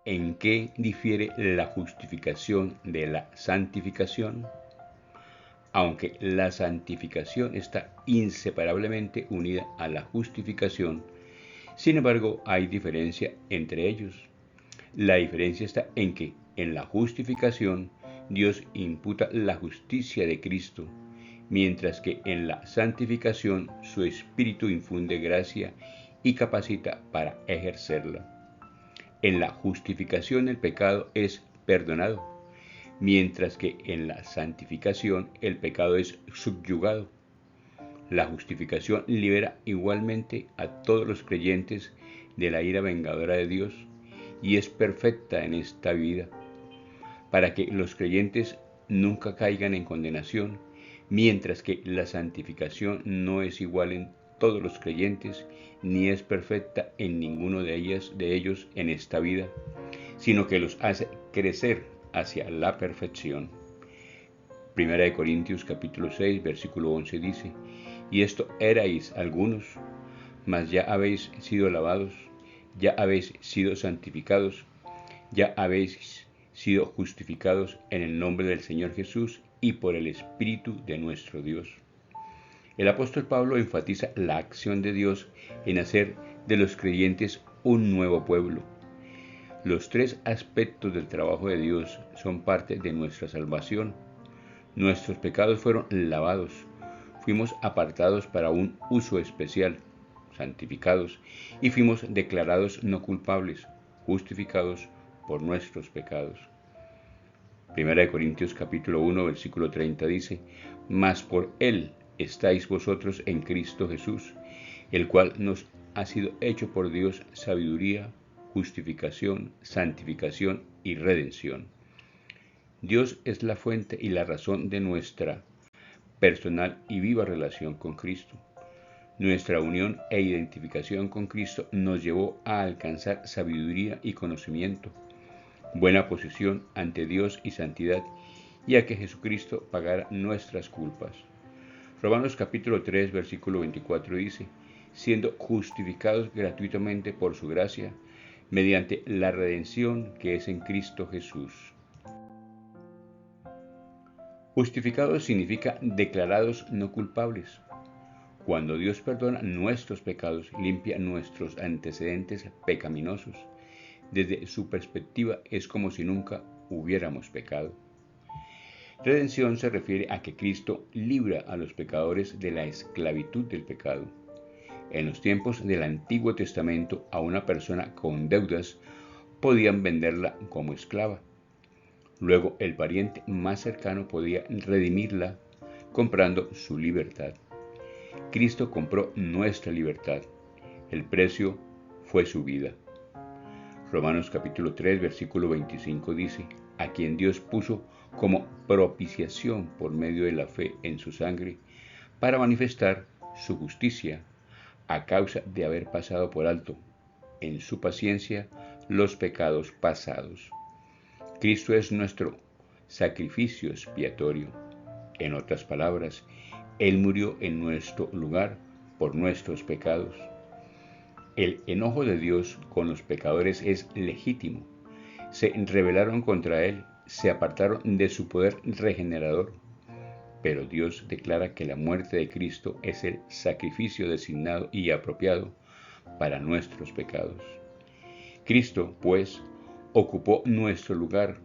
¿En qué difiere la justificación de la santificación? Aunque la santificación está inseparablemente unida a la justificación, sin embargo hay diferencia entre ellos. La diferencia está en que en la justificación Dios imputa la justicia de Cristo, mientras que en la santificación su Espíritu infunde gracia y capacita para ejercerla. En la justificación el pecado es perdonado, mientras que en la santificación el pecado es subyugado. La justificación libera igualmente a todos los creyentes de la ira vengadora de Dios y es perfecta en esta vida, para que los creyentes nunca caigan en condenación, mientras que la santificación no es igual en todos los creyentes, ni es perfecta en ninguno de ellos en esta vida, sino que los hace crecer hacia la perfección. Primera de Corintios capítulo 6, versículo 11 dice: Y esto erais algunos, mas ya habéis sido lavados, ya habéis sido santificados, ya habéis sido justificados en el nombre del Señor Jesús y por el Espíritu de nuestro Dios. El apóstol Pablo enfatiza la acción de Dios en hacer de los creyentes un nuevo pueblo. Los tres aspectos del trabajo de Dios son parte de nuestra salvación. Nuestros pecados fueron lavados, fuimos apartados para un uso especial, santificados, y fuimos declarados no culpables, justificados por nuestros pecados. Primera de Corintios capítulo 1, versículo 30 dice: Mas por Él estáis vosotros en Cristo Jesús, el cual nos ha sido hecho por Dios sabiduría, justificación, santificación y redención. Dios es la fuente y la razón de nuestra personal y viva relación con Cristo. Nuestra unión e identificación con Cristo nos llevó a alcanzar sabiduría y conocimiento, buena posición ante Dios y santidad, y a que Jesucristo pagara nuestras culpas. Romanos capítulo 3, versículo 24 dice: siendo justificados gratuitamente por su gracia, mediante la redención que es en Cristo Jesús. Justificados significa declarados no culpables. Cuando Dios perdona nuestros pecados, limpia nuestros antecedentes pecaminosos. Desde su perspectiva es como si nunca hubiéramos pecado. Redención se refiere a que Cristo libra a los pecadores de la esclavitud del pecado. En los tiempos del Antiguo Testamento, a una persona con deudas podían venderla como esclava. Luego el pariente más cercano podía redimirla comprando su libertad. Cristo compró nuestra libertad. El precio fue su vida. Romanos capítulo 3, versículo 25 dice: a quien Dios puso como propiciación por medio de la fe en su sangre, para manifestar su justicia, a causa de haber pasado por alto, en su paciencia, los pecados pasados. Cristo es nuestro sacrificio expiatorio. En otras palabras, Él murió en nuestro lugar por nuestros pecados. El enojo de Dios con los pecadores es legítimo. Se rebelaron contra Él, se apartaron de su poder regenerador. Pero Dios declara que la muerte de Cristo es el sacrificio designado y apropiado para nuestros pecados. Cristo, pues, ocupó nuestro lugar,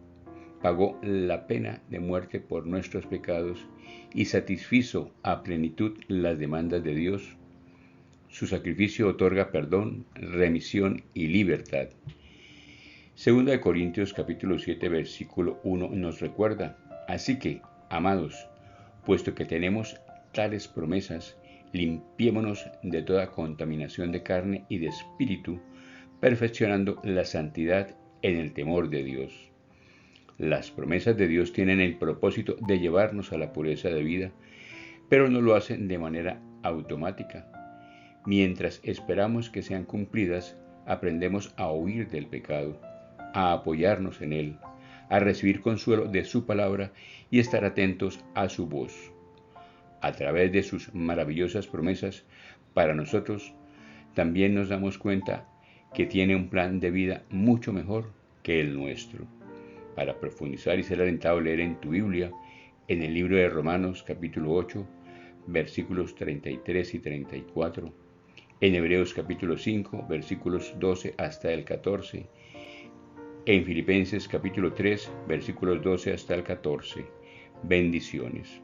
pagó la pena de muerte por nuestros pecados y satisfizo a plenitud las demandas de Dios. Su sacrificio otorga perdón, remisión y libertad. Segunda de Corintios capítulo 7, versículo 1 nos recuerda: así que, amados, puesto que tenemos tales promesas, limpiémonos de toda contaminación de carne y de espíritu, perfeccionando la santidad en el temor de Dios. Las promesas de Dios tienen el propósito de llevarnos a la pureza de vida, pero no lo hacen de manera automática. Mientras esperamos que sean cumplidas, aprendemos a huir del pecado, a apoyarnos en él, a recibir consuelo de su palabra y estar atentos a su voz. A través de sus maravillosas promesas para nosotros, también nos damos cuenta que tiene un plan de vida mucho mejor que el nuestro. Para profundizar y ser alentado a leer en tu Biblia, en el libro de Romanos capítulo 8, versículos 33 y 34, en Hebreos capítulo 5, versículos 12 hasta el 14, en Filipenses capítulo 3, versículos 12 hasta el 14. Bendiciones.